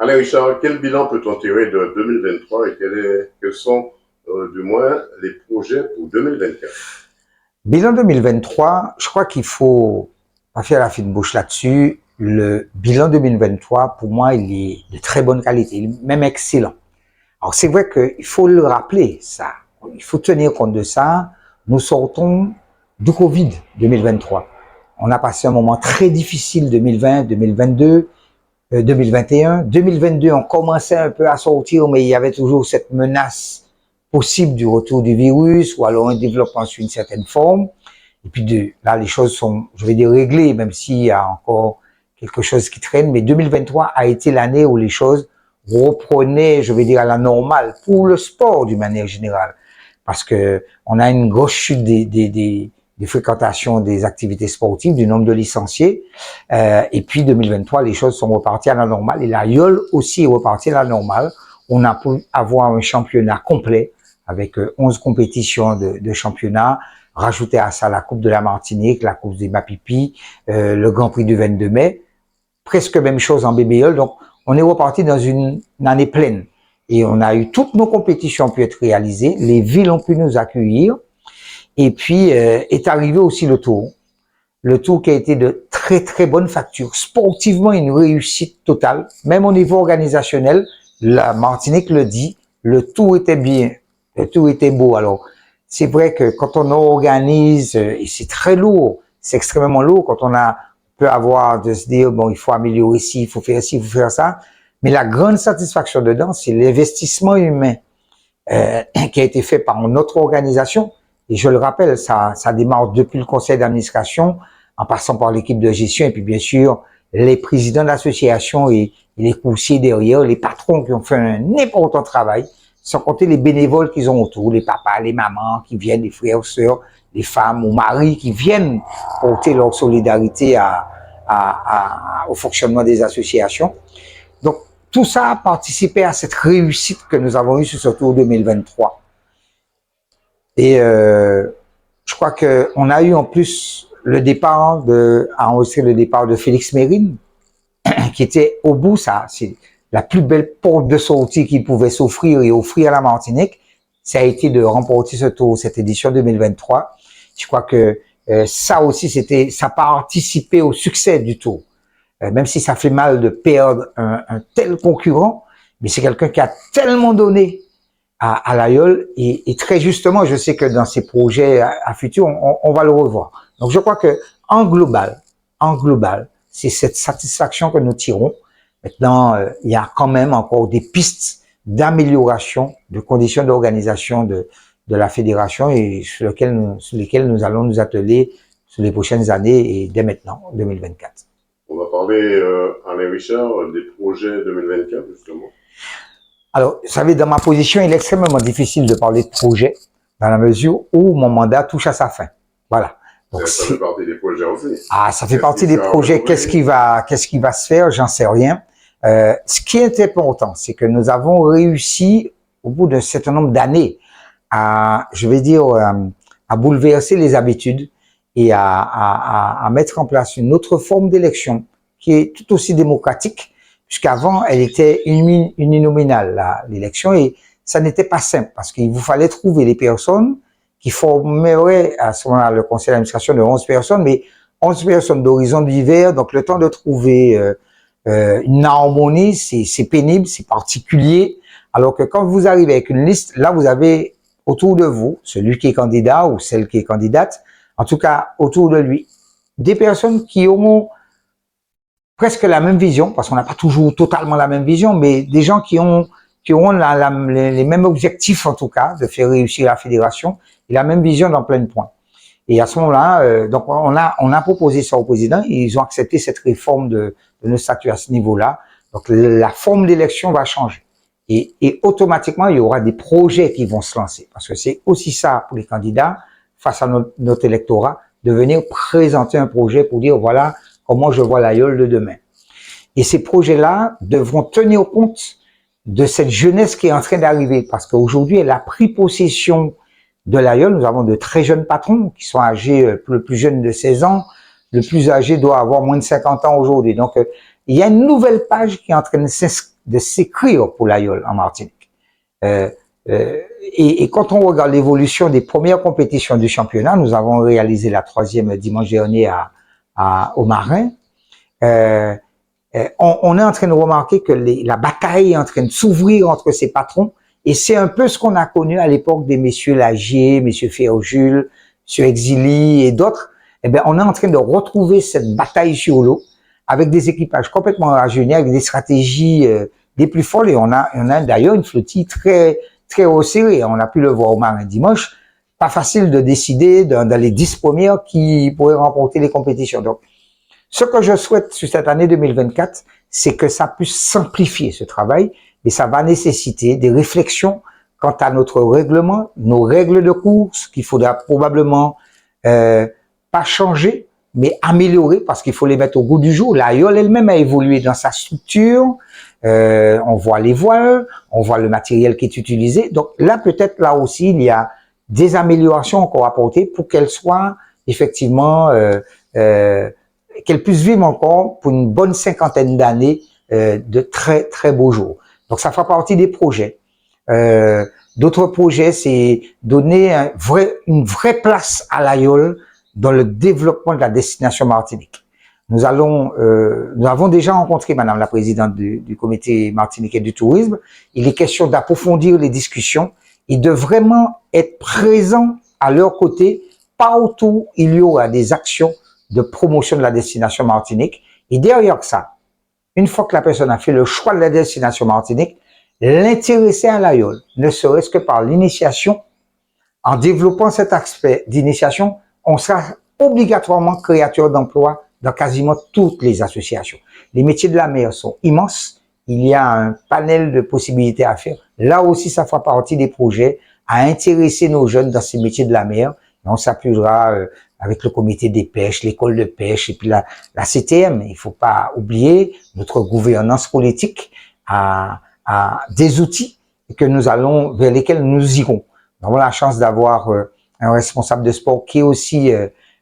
Alain Richard, quel bilan peut-on tirer de 2023 et quels sont du moins les projets pour 2024? Bilan 2023, je crois qu'il faut pas faire la fine bouche là-dessus. Le bilan 2023, pour moi, il est de très bonne qualité, il est même excellent. Alors, c'est vrai qu'il faut le rappeler, ça. Il faut tenir compte de ça. Nous sortons du Covid 2023. On a passé un moment très difficile 2020, 2022, 2021. 2022, on commençait un peu à sortir, mais il y avait toujours cette menace possible du retour du virus ou alors un développement sous une certaine forme. Et puis là, les choses sont, je vais dire, réglées, même s'il y a encore quelque chose qui traîne. Mais 2023 a été l'année où les choses reprenaient, je vais dire, à la normale pour le sport d'une manière générale. Parce que on a une grosse chute des fréquentations des activités sportives, du nombre de licenciés. Et puis 2023, les choses sont reparties à la normale. Et la YOL aussi est repartie à la normale. On a pu avoir un championnat complet avec 11 compétitions de championnat. Rajouter à ça la Coupe de la Martinique, la Coupe des Mapipi, le Grand Prix du 22 mai. Presque même chose en BBL. Donc, on est reparti dans une année pleine. Et on a eu toutes nos compétitions ont pu être réalisées. Les villes ont pu nous accueillir. Et puis, est arrivé aussi le Tour. Le Tour qui a été de très, très bonne facture. Sportivement, une réussite totale. Même au niveau organisationnel, la Martinique le dit, le Tour était bien. Le Tour était beau. Alors, c'est vrai que quand on organise, et c'est très lourd, c'est extrêmement lourd quand on peut avoir de se dire, bon, il faut améliorer ci, il faut faire ci, il faut faire ça. Mais la grande satisfaction dedans, c'est l'investissement humain qui a été fait par notre organisation. Et je le rappelle, ça démarre depuis le conseil d'administration, en passant par l'équipe de gestion, et puis bien sûr, les présidents d'association et les coursiers derrière, les patrons qui ont fait un important travail, sans compter les bénévoles qu'ils ont autour, les papas, les mamans qui viennent, les frères, sœurs, les femmes ou maris qui viennent porter leur solidarité au fonctionnement des associations. Donc, tout ça a participé à cette réussite que nous avons eue sur ce Tour 2023. Et je crois qu'on a eu en plus à enregistrer le départ de Félix Mérine, qui était au bout, ça, c'est la plus belle porte de sortie qu'il pouvait s'offrir et offrir à la Martinique, ça a été de remporter ce tour, cette édition 2023. Je crois que ça aussi, ça a participé au succès du tour. Même si ça fait mal de perdre un tel concurrent, mais c'est quelqu'un qui a tellement donné à l'AIOL et très justement, je sais que dans ses projets à futur, on va le revoir. Donc, je crois que en global, c'est cette satisfaction que nous tirons. Maintenant, il y a quand même encore des pistes d'amélioration de conditions d'organisation de la fédération et sur lesquelles nous allons nous atteler sur les prochaines années et dès maintenant, 2024. On va parler, Alain Richard, des projets 2024, justement. Alors, vous savez, dans ma position, il est extrêmement difficile de parler de projet dans la mesure où mon mandat touche à sa fin. Voilà. Donc, ça fait partie des projets aussi. Ah, ça fait partie des projets. Qu'est-ce qui va se faire? J'en sais rien. Ce qui est important, c'est que nous avons réussi, au bout d'un certain nombre d'années, à bouleverser les habitudes et à mettre en place une autre forme d'élection qui est tout aussi démocratique, puisqu'avant, elle était uninominale, l'élection, et ça n'était pas simple, parce qu'il vous fallait trouver les personnes qui formeraient à ce moment-là le conseil d'administration de 11 personnes, mais 11 personnes d'horizons divers, donc le temps de trouver une harmonie, c'est pénible, c'est particulier, alors que quand vous arrivez avec une liste, là, vous avez autour de vous, celui qui est candidat ou celle qui est candidate, en tout cas autour de lui, des personnes qui auront presque la même vision, parce qu'on n'a pas toujours totalement la même vision, mais des gens qui auront les mêmes objectifs, en tout cas, de faire réussir la fédération, et la même vision dans plein de points. Et à ce moment-là, donc on a proposé ça au président, et ils ont accepté cette réforme de nos statuts à ce niveau-là. Donc la forme d'élection va changer. Et automatiquement, il y aura des projets qui vont se lancer, parce que c'est aussi ça pour les candidats, face à notre électorat, de venir présenter un projet pour dire, voilà, comment je vois l'AIOL de demain. Et ces projets-là devront tenir compte de cette jeunesse qui est en train d'arriver, parce qu'aujourd'hui, elle a pris possession de l'AIOL. Nous avons de très jeunes patrons qui sont âgés, le plus jeune de 16 ans, le plus âgé doit avoir moins de 50 ans aujourd'hui. Donc, il y a une nouvelle page qui est en train de s'écrire pour l'aïeul en Martinique. Et quand on regarde l'évolution des premières compétitions du championnat, nous avons réalisé la 3e dimanche dernier au Marin. On est en train de remarquer que la bataille est en train de s'ouvrir entre ces patrons, et c'est un peu ce qu'on a connu à l'époque des messieurs Lagier, messieurs Féorjules, messieurs Exili et d'autres. Eh bien, on est en train de retrouver cette bataille sur l'eau avec des équipages complètement rajeunis, avec des stratégies des plus folles, et on a d'ailleurs une flottille très resserrée. On a pu le voir au Marin dimanche. Pas facile de décider dans les 10 premières qui pourraient remporter les compétitions. Donc, ce que je souhaite sur cette année 2024, c'est que ça puisse simplifier ce travail, et ça va nécessiter des réflexions quant à notre règlement, nos règles de course, qu'il faudra probablement pas changer, mais améliorer, parce qu'il faut les mettre au goût du jour. L'AIOL elle-même a évolué dans sa structure, on voit les voiles, on voit le matériel qui est utilisé. Donc là, peut-être là aussi, il y a des améliorations encore à apporter pour qu'elle soit effectivement, qu'elle puisse vivre encore pour une bonne 50aine d'années de très beaux jours. Donc ça fera partie des projets. D'autres projets, c'est donner une vraie place à l'AIOL dans le développement de la destination Martinique. Nous avons déjà rencontré Madame la Présidente du Comité martiniquais du tourisme. Il est question d'approfondir les discussions et de vraiment être présent à leur côté partout où il y aura des actions de promotion de la destination Martinique. Et derrière ça, une fois que la personne a fait le choix de la destination Martinique, l'intéresser à l'AIOL, ne serait-ce que par l'initiation. En développant cet aspect d'initiation, on sera obligatoirement créateur d'emplois dans quasiment toutes les associations. Les métiers de la mer sont immenses. Il y a un panel de possibilités à faire. Là aussi, ça fera partie des projets à intéresser nos jeunes dans ces métiers de la mer. Et on s'appuiera avec le comité des pêches, l'école de pêche et puis la CTM. Il faut pas oublier notre gouvernance politique à des outils vers lesquels nous irons. Nous avons la chance d'avoir un responsable de sport qui est aussi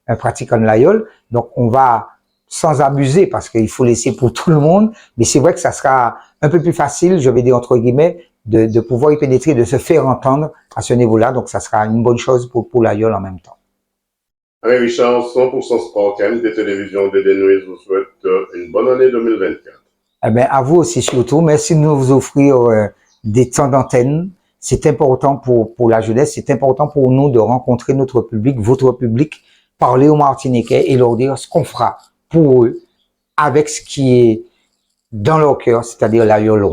un pratiquant de l'AIOL. Donc, on va, sans abuser, parce qu'il faut laisser pour tout le monde, mais c'est vrai que ça sera un peu plus facile, je vais dire entre guillemets, de pouvoir y pénétrer, de se faire entendre à ce niveau-là. Donc, ça sera une bonne chose pour l'AIOL en même temps. Avec Richard, 100% Sport, Qualité Télévision de Denouise vous souhaite une bonne année 2024. Eh bien, à vous aussi surtout. Merci de nous offrir des temps d'antenne. C'est important pour la jeunesse, c'est important pour nous de rencontrer notre public, votre public, parler aux Martiniquais et leur dire ce qu'on fera pour eux avec ce qui est dans leur cœur, c'est-à-dire l'AIOL.